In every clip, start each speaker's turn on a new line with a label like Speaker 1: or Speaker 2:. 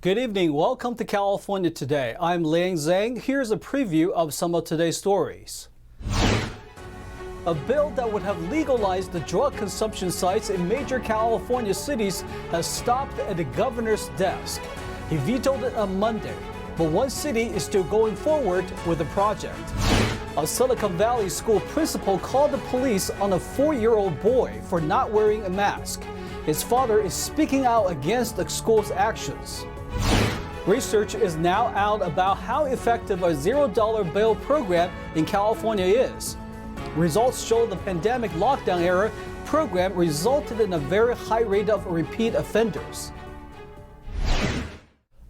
Speaker 1: Good evening. Welcome to California Today. I'm Liang Zhang. Here's a preview of some of today's stories. A bill that would have legalized the drug consumption sites in major California cities has stopped at the governor's desk. He vetoed it on Monday, but one city is still going forward with the project. A Silicon Valley school principal called the police on a 4-year-old boy for not wearing a mask. His father is speaking out against the school's actions. Research is now out about how effective a $0 bail program in California is. Results show the pandemic lockdown era program resulted in a very high rate of repeat offenders.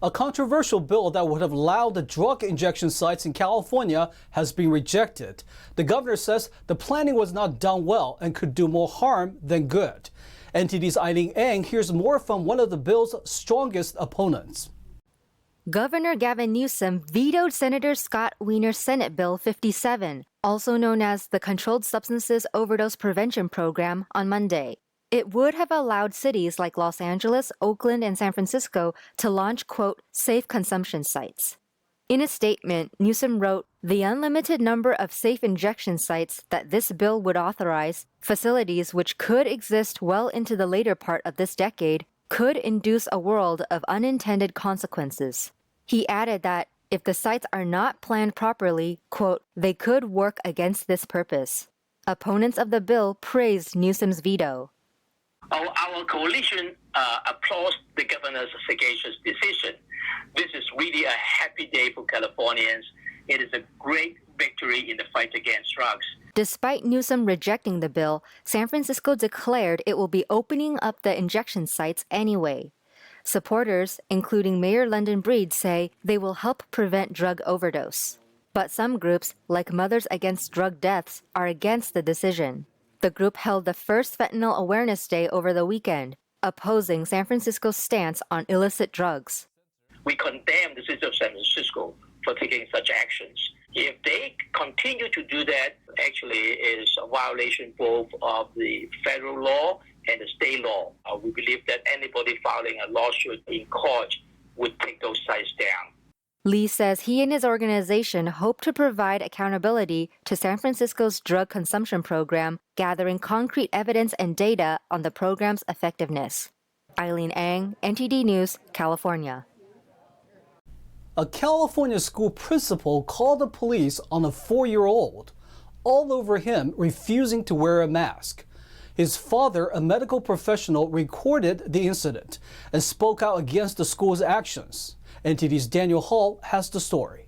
Speaker 1: A controversial bill that would have allowed the drug injection sites in California has been rejected. The governor says the planning was not done well and could do more harm than good. NTD's Eileen Ang hears more from one of the bill's strongest opponents.
Speaker 2: Governor Gavin Newsom vetoed Senator Scott Wiener's Senate Bill 57, also known as the Controlled Substances Overdose Prevention Program, on Monday. It would have allowed cities like Los Angeles, Oakland, and San Francisco to launch, quote, safe consumption sites. In a statement, Newsom wrote, "The unlimited number of safe injection sites that this bill would authorize, facilities which could exist well into the later part of this decade, could induce a world of unintended consequences." He added that if the sites are not planned properly, quote, they could work against this purpose. Opponents of the bill praised Newsom's veto.
Speaker 3: Our coalition applauds the governor's sagacious decision. This is really a happy day for Californians. It is a great victory in the fight against drugs.
Speaker 2: Despite Newsom rejecting the bill, San Francisco declared it will be opening up the injection sites anyway. Supporters, including Mayor London Breed, say they will help prevent drug overdose. But some groups, like Mothers Against Drug Deaths, are against the decision. The group held the first Fentanyl Awareness Day over the weekend, opposing San Francisco's stance on illicit drugs.
Speaker 3: We condemn the city of San Francisco for taking such actions. If they continue to do that, actually it is a violation both of the federal law and the state law. We believe that anybody filing a lawsuit in court would take those sites down.
Speaker 2: Lee says he and his organization hope to provide accountability to San Francisco's drug consumption program, gathering concrete evidence and data on the program's effectiveness. Eileen Ang, NTD News, California.
Speaker 1: A California school principal called the police on a 4-year-old, all over him refusing to wear a mask. His father, a medical professional, recorded the incident and spoke out against the school's actions. NTD's Daniel Hall has the story.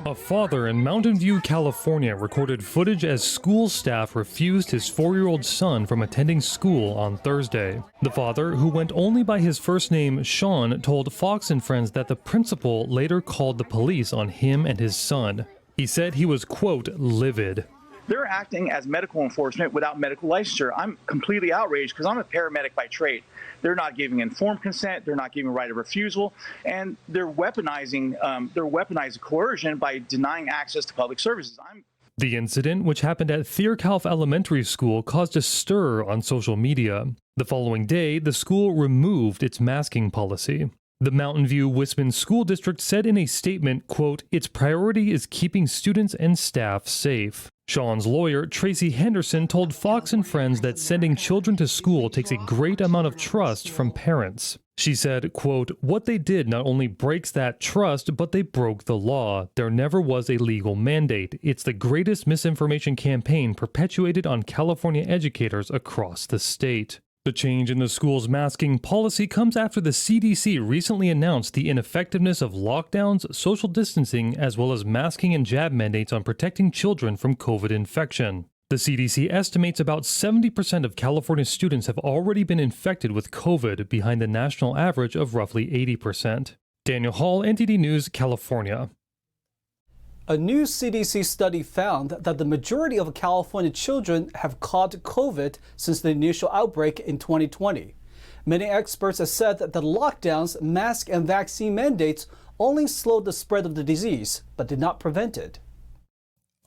Speaker 4: A father in Mountain View, California recorded footage as school staff refused his 4-year-old son from attending school on Thursday. The father, who went only by his first name, Sean, told Fox and Friends that the principal later called the police on him and his son. He said he was, quote, livid.
Speaker 5: They're acting as medical enforcement without medical licensure. I'm completely outraged because I'm a paramedic by trade. They're not giving informed consent. They're not giving right of refusal, and they're weaponizing coercion by denying access to public services.
Speaker 4: The incident, which happened at Calif Elementary School, caused a stir on social media. The following day, the school removed its masking policy. The Mountain View Wisman School District said in a statement, quote, its priority is keeping students and staff safe. Sean's lawyer, Tracy Henderson, told Fox and Friends that sending children to school takes a great amount of trust from parents. She said, quote, what they did not only breaks that trust, but they broke the law. There never was a legal mandate. It's the greatest misinformation campaign perpetuated on California educators across the state. The change in the school's masking policy comes after the CDC recently announced the ineffectiveness of lockdowns, social distancing, as well as masking and jab mandates on protecting children from COVID infection. The CDC estimates about 70% of California students have already been infected with COVID, behind the national average of roughly 80%. Daniel Hall, NTD News, California.
Speaker 1: A new CDC study found that the majority of California children have caught COVID since the initial outbreak in 2020. Many experts have said that the lockdowns, mask, and vaccine mandates only slowed the spread of the disease, but did not prevent it.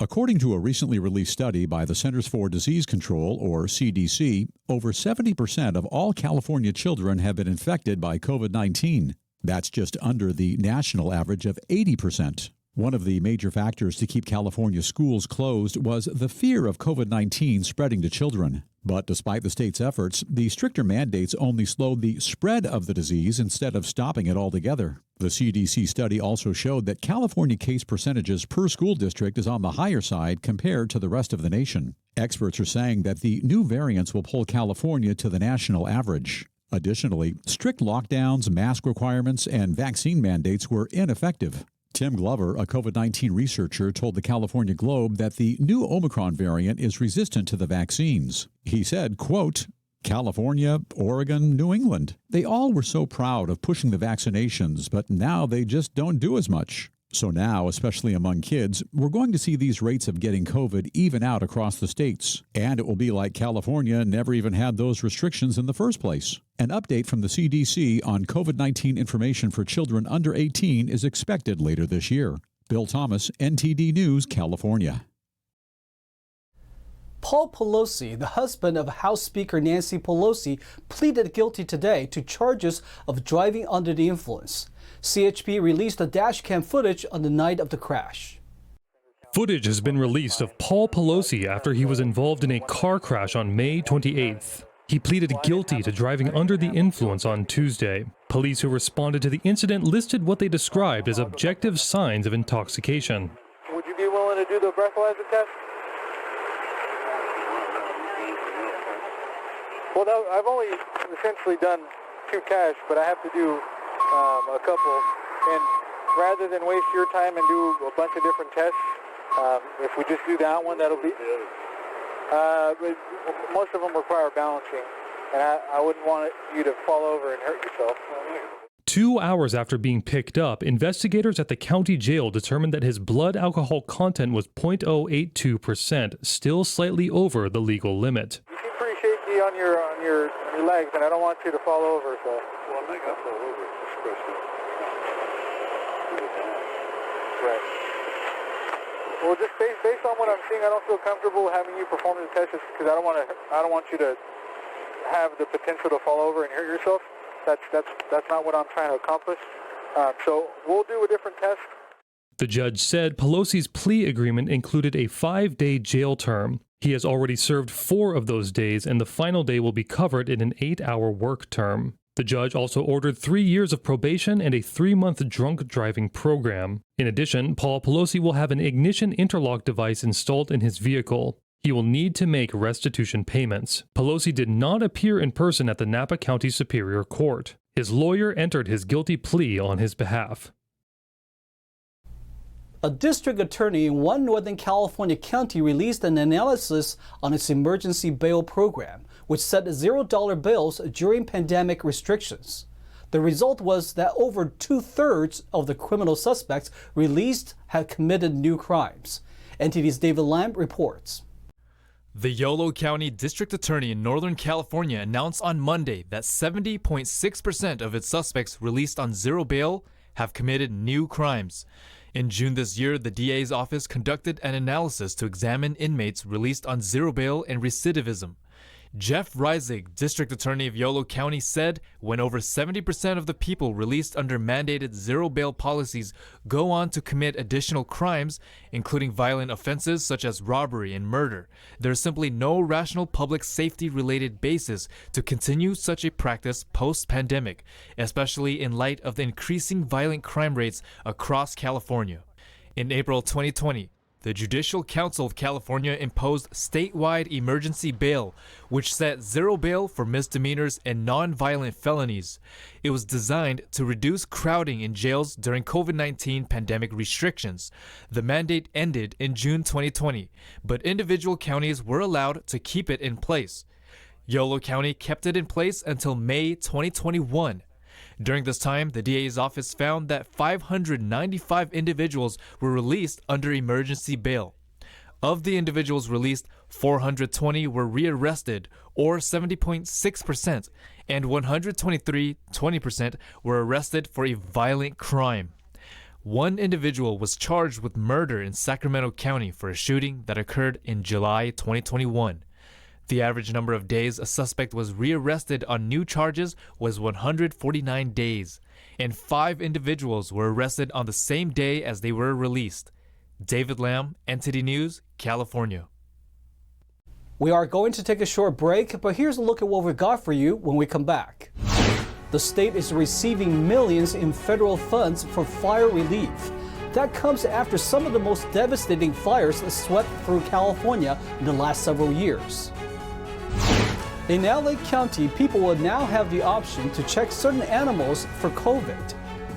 Speaker 6: According to a recently released study by the Centers for Disease Control, or CDC, over 70% of all California children have been infected by COVID-19. That's just under the national average of 80%. One of the major factors to keep California schools closed was the fear of COVID-19 spreading to children. But despite the state's efforts, the stricter mandates only slowed the spread of the disease instead of stopping it altogether. The CDC study also showed that California case percentages per school district is on the higher side compared to the rest of the nation. Experts are saying that the new variants will pull California to the national average. Additionally, strict lockdowns, mask requirements, and vaccine mandates were ineffective. Tim Glover, a COVID-19 researcher, told the California Globe that the new Omicron variant is resistant to the vaccines. He said, quote, California, Oregon, New England, they all were so proud of pushing the vaccinations, but now they just don't do as much. So now, especially among kids, we're going to see these rates of getting COVID even out across the states. And it will be like California never even had those restrictions in the first place. An update from the CDC on COVID-19 information for children under 18 is expected later this year. Bill Thomas, NTD News, California.
Speaker 1: Paul Pelosi, the husband of House Speaker Nancy Pelosi, pleaded guilty today to charges of driving under the influence. CHP released the dash cam footage on the night of the crash.
Speaker 4: Footage has been released of Paul Pelosi after he was involved in a car crash on May 28th. He pleaded guilty to driving under the influence on Tuesday. Police who responded to the incident listed what they described as objective signs of intoxication.
Speaker 7: Would you be willing to do the breathalyzer test? Well, no, I've only essentially done 2 cash, but I have to do a couple. And rather than waste your time and do a bunch of different tests, if we just do that one, that'll be... most of them require balancing, and I wouldn't want you to fall over and hurt yourself.
Speaker 4: 2 hours after being picked up, investigators at the county jail determined that his blood alcohol content was 0.082%, still slightly over the legal limit.
Speaker 7: You seem pretty shaky on your legs, and I don't want you to fall over. So. Well, I think I fall over. Right. Well, just based on what I'm seeing, I don't feel comfortable having you perform the test because I don't want you to have the potential to fall over and hurt yourself. That's not what I'm trying to accomplish. So we'll do a different test.
Speaker 4: The judge said Pelosi's plea agreement included a 5-day jail term. He has already served 4 of those days, and the final day will be covered in an 8-hour work term. The judge also ordered 3 years of probation and a 3-month drunk driving program. In addition, Paul Pelosi will have an ignition interlock device installed in his vehicle. He will need to make restitution payments. Pelosi did not appear in person at the Napa County Superior Court. His lawyer entered his guilty plea on his behalf.
Speaker 1: A district attorney in one Northern California county released an analysis on its emergency bail program, which set $0 bails during pandemic restrictions. The result was that over 2/3 of the criminal suspects released had committed new crimes. NTD's David Lamb reports.
Speaker 8: The Yolo County District Attorney in Northern California announced on Monday that 70.6% of its suspects released on zero bail have committed new crimes. In June this year, the DA's office conducted an analysis to examine inmates released on zero bail and recidivism. Jeff Reisig, District Attorney of Yolo County, said when over 70% of the people released under mandated zero bail policies go on to commit additional crimes, including violent offenses such as robbery and murder, there's simply no rational public safety related basis to continue such a practice post-pandemic, especially in light of the increasing violent crime rates across California. In April 2020, the Judicial Council of California imposed statewide emergency bail, which set zero bail for misdemeanors and non-violent felonies. It was designed to reduce crowding in jails during COVID-19 pandemic restrictions. The mandate ended in June 2020, but individual counties were allowed to keep it in place. Yolo County kept it in place until May 2021. During this time, the DA's office found that 595 individuals were released under emergency bail. Of the individuals released, 420 were rearrested, or 70.6%, and 123, 20%, were arrested for a violent crime. one individual was charged with murder in Sacramento County for a shooting that occurred in July 2021. The average number of days a suspect was rearrested on new charges was 149 days, and 5 individuals were arrested on the same day as they were released. David Lamb, NTD News, California.
Speaker 1: We are going to take a short break, but here's a look at what we got for you when we come back. The state is receiving millions in federal funds for fire relief. That comes after some of the most devastating fires swept through California in the last several years. In LA County, people will now have the option to check certain animals for COVID.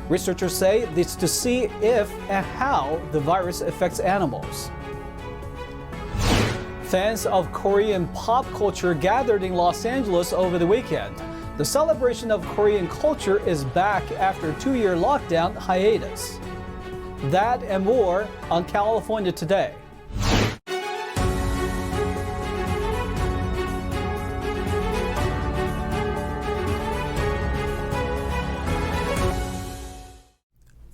Speaker 1: Researchers say it's to see if and how the virus affects animals. Fans of Korean pop culture gathered in Los Angeles over the weekend. The celebration of Korean culture is back after a 2-year lockdown hiatus. That and more on California Today.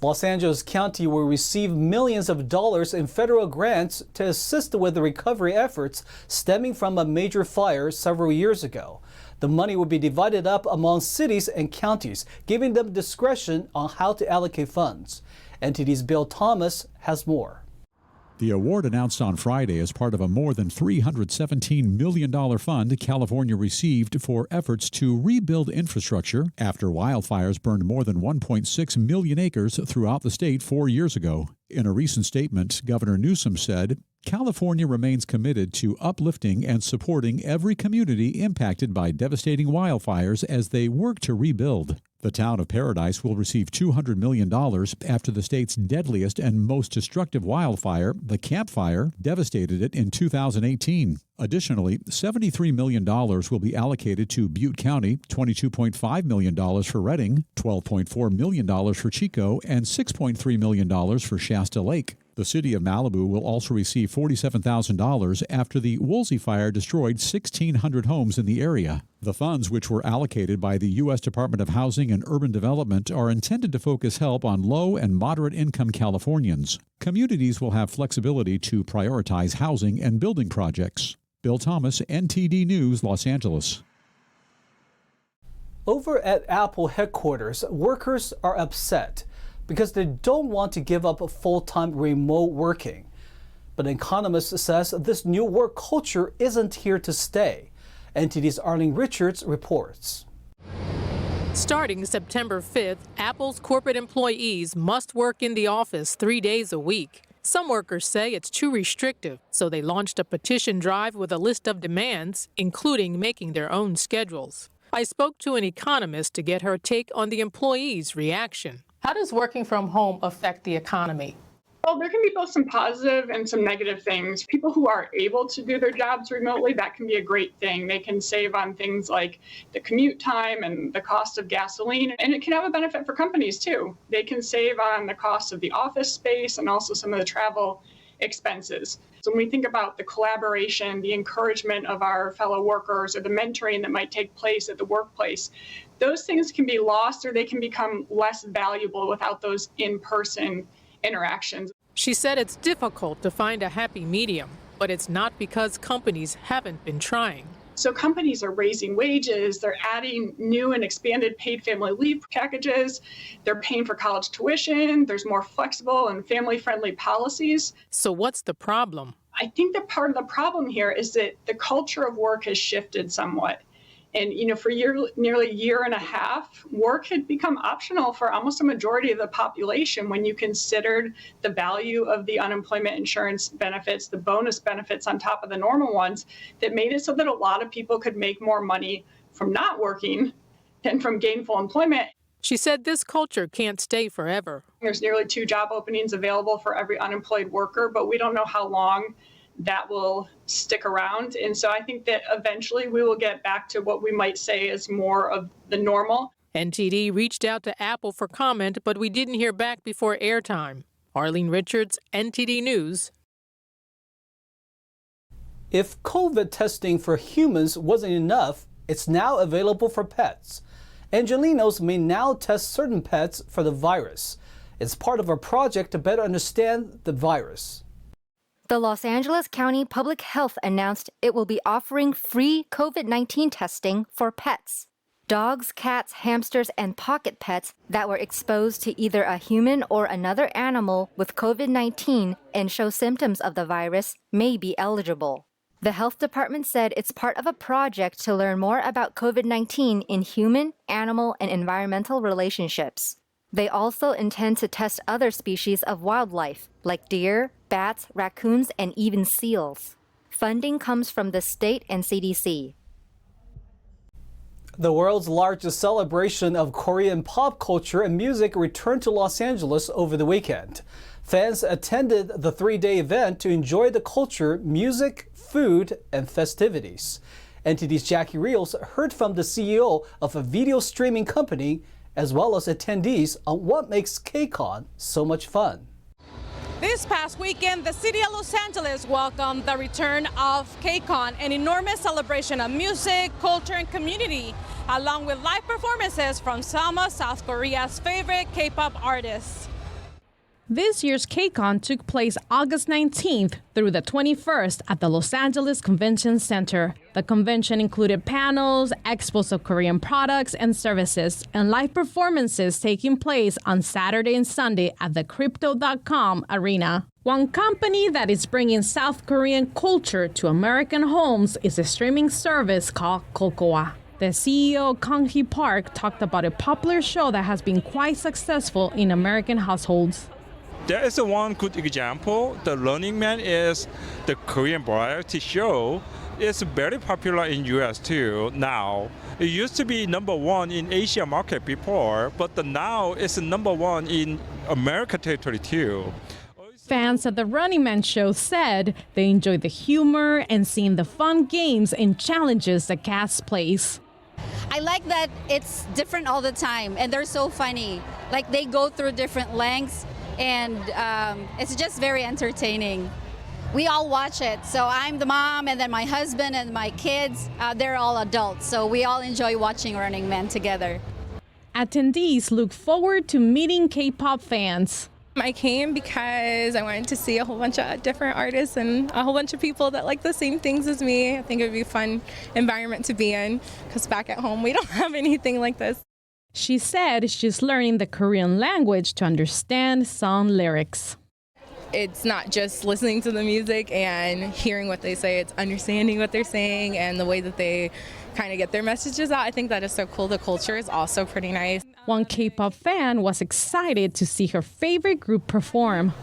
Speaker 1: Los Angeles County will receive millions of dollars in federal grants to assist with the recovery efforts stemming from a major fire several years ago. The money will be divided up among cities and counties, giving them discretion on how to allocate funds. NTD's Bill Thomas has more.
Speaker 6: The award announced on Friday is part of a more than $317 million fund California received for efforts to rebuild infrastructure after wildfires burned more than 1.6 million acres throughout the state 4 years ago. In a recent statement, Governor Newsom said, California remains committed to uplifting and supporting every community impacted by devastating wildfires as they work to rebuild. The town of Paradise will receive $200 million after the state's deadliest and most destructive wildfire, the Camp Fire, devastated it in 2018. Additionally, $73 million will be allocated to Butte County, $22.5 million for Redding, $12.4 million for Chico, and $6.3 million for Shasta Lake. The city of Malibu will also receive $47,000 after the Woolsey fire destroyed 1,600 homes in the area. The funds, which were allocated by the U.S. Department of Housing and Urban Development, are intended to focus help on low and moderate income Californians. Communities will have flexibility to prioritize housing and building projects. Bill Thomas, NTD News, Los Angeles.
Speaker 1: Over at Apple headquarters, workers are upset because they don't want to give up full-time remote working. But an economist says this new work culture isn't here to stay. NTD's Arlene Richards reports.
Speaker 9: Starting September 5th, Apple's corporate employees must work in the office 3 days a week. Some workers say it's too restrictive, so they launched a petition drive with a list of demands, including making their own schedules. I spoke to an economist to get her take on the employees' reaction. How does working from home affect the economy?
Speaker 10: Well, there can be both some positive and some negative things. People who are able to do their jobs remotely, that can be a great thing. They can save on things like the commute time and the cost of gasoline. And it can have a benefit for companies too. They can save on the cost of the office space and also some of the travel expenses. So when we think about the collaboration, the encouragement of our fellow workers, or the mentoring that might take place at the workplace, those things can be lost or they can become less valuable without those in-person interactions.
Speaker 9: She said it's difficult to find a happy medium, but it's not because companies haven't been trying.
Speaker 10: So companies are raising wages, they're adding new and expanded paid family leave packages, they're paying for college tuition, there's more flexible and family-friendly policies.
Speaker 9: So what's the problem?
Speaker 10: I think that part of the problem here is that the culture of work has shifted somewhat. And, for nearly a year and a half, work had become optional for almost a majority of the population when you considered the value of the unemployment insurance benefits, the bonus benefits on top of the normal ones, that made it so that a lot of people could make more money from not working than from gainful employment.
Speaker 9: She said this culture can't stay forever.
Speaker 10: There's nearly 2 job openings available for every unemployed worker, but we don't know how long that will stick around. And so I think that eventually we will get back to what we might say is more of the normal.
Speaker 9: NTD reached out to Apple for comment, but we didn't hear back before airtime. Arlene Richards, NTD News.
Speaker 1: If COVID testing for humans wasn't enough, it's now available for pets. Angelinos may now test certain pets for the virus. It's part of a project to better understand the virus.
Speaker 2: The Los Angeles County Public Health announced it will be offering free COVID-19 testing for pets. Dogs, cats, hamsters, and pocket pets that were exposed to either a human or another animal with COVID-19 and show symptoms of the virus may be eligible. The health department said it's part of a project to learn more about COVID-19 in human, animal, and environmental relationships. They also intend to test other species of wildlife, like deer, bats, raccoons, and even seals. Funding comes from the state and CDC.
Speaker 1: The world's largest celebration of Korean pop culture and music returned to Los Angeles over the weekend. Fans attended the 3-day event to enjoy the culture, music, food, and festivities. NTD's Jackie Rios heard from the CEO of a video streaming company as well as attendees on what makes KCON so much fun.
Speaker 11: This past weekend, the city of Los Angeles welcomed the return of KCON, an enormous celebration of music, culture, and community, along with live performances from some of South Korea's favorite K-pop artists.
Speaker 12: This year's KCON took place August 19th through the 21st at the Los Angeles Convention Center. The convention included panels, expos of Korean products and services, and live performances taking place on Saturday and Sunday at the Crypto.com arena. One company that is bringing South Korean culture to American homes is a streaming service called Cocoa. The CEO, Kang-hee Park, talked about a popular show that has been quite successful in American households.
Speaker 13: There is one good example. The Running Man is the Korean variety show. It's very popular in US too now. It used to be #1 in Asia market before, but now it's #1 in America territory too.
Speaker 12: Fans at the Running Man show said they enjoyed the humor and seeing the fun games and challenges the cast plays.
Speaker 14: I like that it's different all the time and they're so funny. Like they go through different lengths and it's just very entertaining. We all watch it. So I'm the mom and then my husband and my kids, they're all adults. So we all enjoy watching Running Man together.
Speaker 12: Attendees look forward to meeting K-pop fans.
Speaker 15: I came because I wanted to see a whole bunch of different artists and a whole bunch of people that like the same things as me. I think it would be a fun environment to be in because back at home we don't have anything like this.
Speaker 12: She said she's learning the Korean language to understand song lyrics.
Speaker 15: It's not just listening to the music and hearing what they say, it's understanding what they're saying and the way that they kind of get their messages out. I think that is so cool. The culture is also pretty nice.
Speaker 12: One K-pop fan was excited to see her favorite group perform.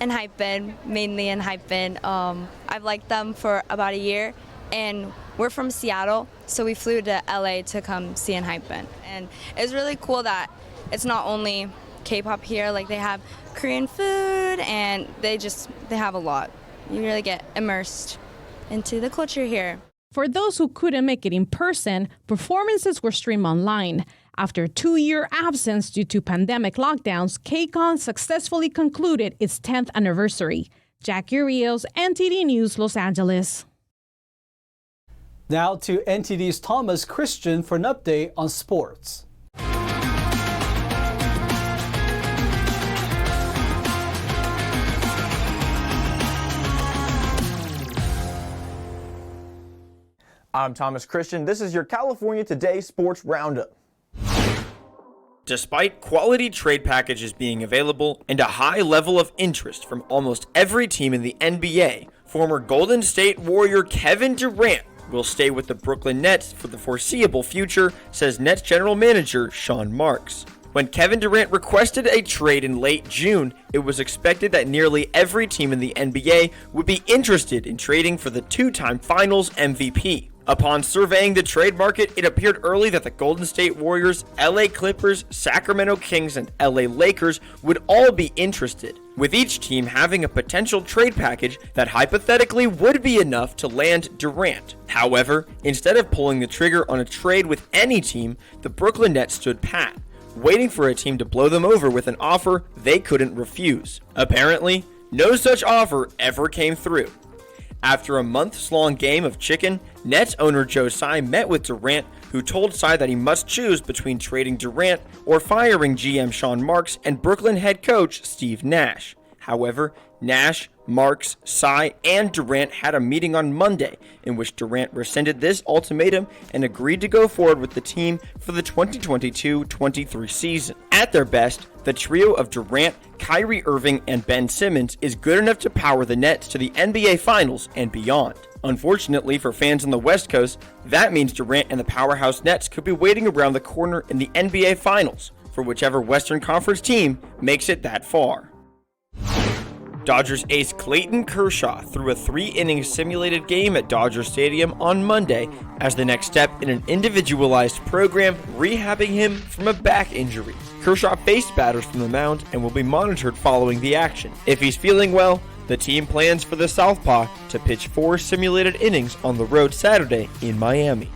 Speaker 16: ENHYPEN, mainly ENHYPEN. I've liked them for about a year, and we're from Seattle, so we flew to LA to come see ENHYPEN. And it's really cool that it's not only K-pop here, like they have Korean food, and they have a lot. You really get immersed into the culture here.
Speaker 12: For those who couldn't make it in person, performances were streamed online. After a 2-year absence due to pandemic lockdowns, KCON successfully concluded its 10th anniversary. Jackie Rios, NTD News, Los Angeles.
Speaker 1: Now to NTD's Thomas Christian for an update on sports.
Speaker 17: I'm Thomas Christian. This is your California Today Sports Roundup. Despite quality trade packages being available and a high level of interest from almost every team in the NBA, former Golden State Warrior Kevin Durant will stay with the Brooklyn Nets for the foreseeable future, says Nets general manager Sean Marks. When Kevin Durant requested a trade in late June, it was expected that nearly every team in the NBA would be interested in trading for the two-time Finals MVP. Upon surveying the trade market, it appeared early that the Golden State Warriors, LA Clippers, Sacramento Kings, and LA Lakers would all be interested, with each team having a potential trade package that hypothetically would be enough to land Durant. However, instead of pulling the trigger on a trade with any team, the Brooklyn Nets stood pat, waiting for a team to blow them over with an offer they couldn't refuse. Apparently, no such offer ever came through. After a months-long game of chicken, Nets owner Joe Tsai met with Durant, who told Cy that he must choose between trading Durant or firing GM Sean Marks and Brooklyn head coach Steve Nash. However, Nash, Marks, Cy, and Durant had a meeting on Monday in which Durant rescinded this ultimatum and agreed to go forward with the team for the 2022-23 season. At their best, the trio of Durant, Kyrie Irving, and Ben Simmons is good enough to power the Nets to the NBA Finals and beyond. Unfortunately for fans on the West Coast, that means Durant and the powerhouse Nets could be waiting around the corner in the NBA Finals for whichever Western Conference team makes it that far. Dodgers ace Clayton Kershaw threw a 3-inning simulated game at Dodger Stadium on Monday as the next step in an individualized program rehabbing him from a back injury. Kershaw faced batters from the mound and will be monitored following the action. If he's feeling well, the team plans for the Southpaw to pitch 4 simulated innings on the road Saturday in Miami.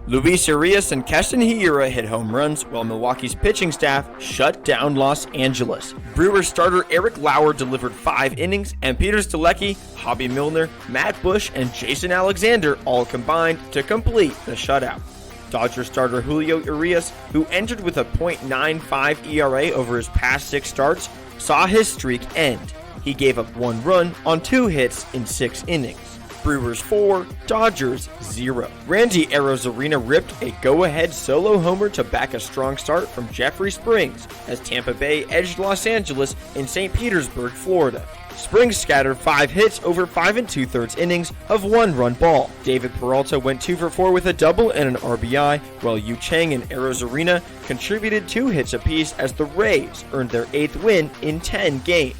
Speaker 17: Luis Urias and Keston Hiura hit home runs while Milwaukee's pitching staff shut down Los Angeles. Brewers starter Eric Lauer delivered 5 innings, and Peter Stalecki, Hobby Milner, Matt Bush, and Jason Alexander all combined to complete the shutout. Dodgers starter Julio Urias, who entered with a .95 ERA over his past 6 starts, saw his streak end. He gave up 1 run on 2 hits in 6 innings. Brewers 4, Dodgers 0. Randy Arozarena ripped a go-ahead solo homer to back a strong start from Jeffrey Springs as Tampa Bay edged Los Angeles in St. Petersburg, Florida. Springs scattered 5 hits over 5 2/3 innings of 1-run ball. David Peralta went 2 for 4 with a double and an RBI, while Yu Chang and Arozarena contributed 2 hits apiece as the Rays earned their 8th win in 10 games.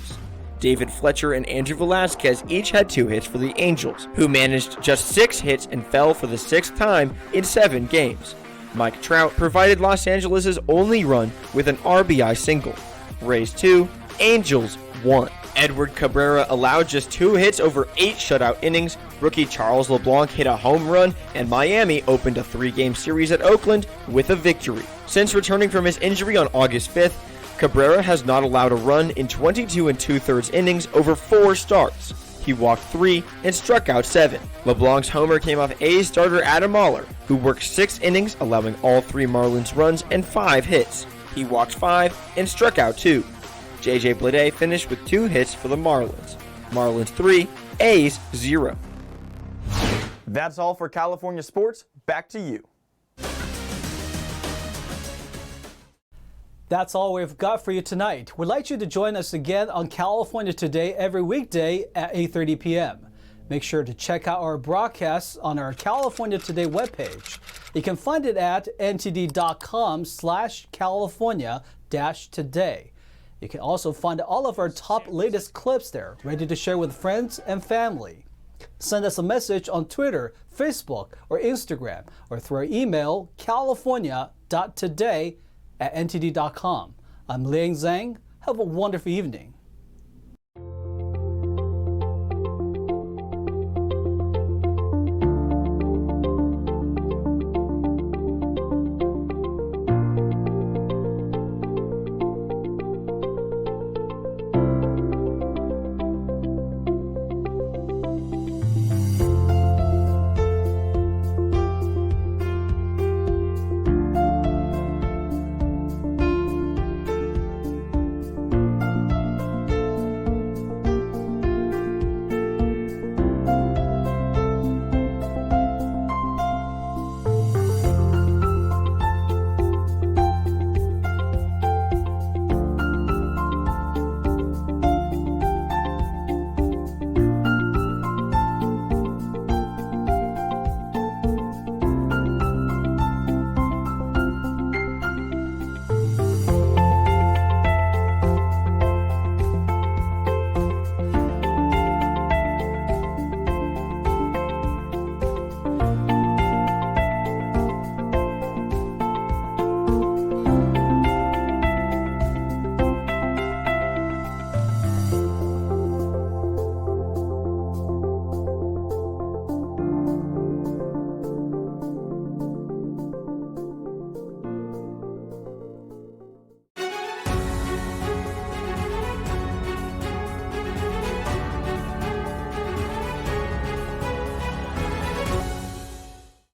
Speaker 17: David Fletcher and Andrew Velazquez each had 2 hits for the Angels, who managed just 6 hits and fell for the 6th time in 7 games. Mike Trout provided Los Angeles' only run with an RBI single. Rays 2, Angels 1. Edward Cabrera allowed just 2 hits over 8 shutout innings. Rookie Charles LeBlanc hit a home run, and Miami opened a 3-game series at Oakland with a victory. Since returning from his injury on August 5th, Cabrera has not allowed a run in 22 2/3 innings over 4 starts. He walked 3 and struck out 7. LeBlanc's homer came off A's starter Adam Oller, who worked 6 innings, allowing all 3 Marlins runs and 5 hits. He walked 5 and struck out 2. JJ Bleday finished with 2 hits for the Marlins. Marlins 3, A's 0.
Speaker 18: That's all for California sports. Back to you.
Speaker 1: That's all we've got for you tonight. We'd like you to join us again on California Today every weekday at 8:30 p.m. Make sure to check out our broadcasts on our California Today webpage. You can find it at ntd.com/California-today. You can also find all of our top latest clips there, ready to share with friends and family. Send us a message on Twitter, Facebook, or Instagram, or through our email, california.today@ntd.com. I'm Liang Zhang. Have a wonderful evening.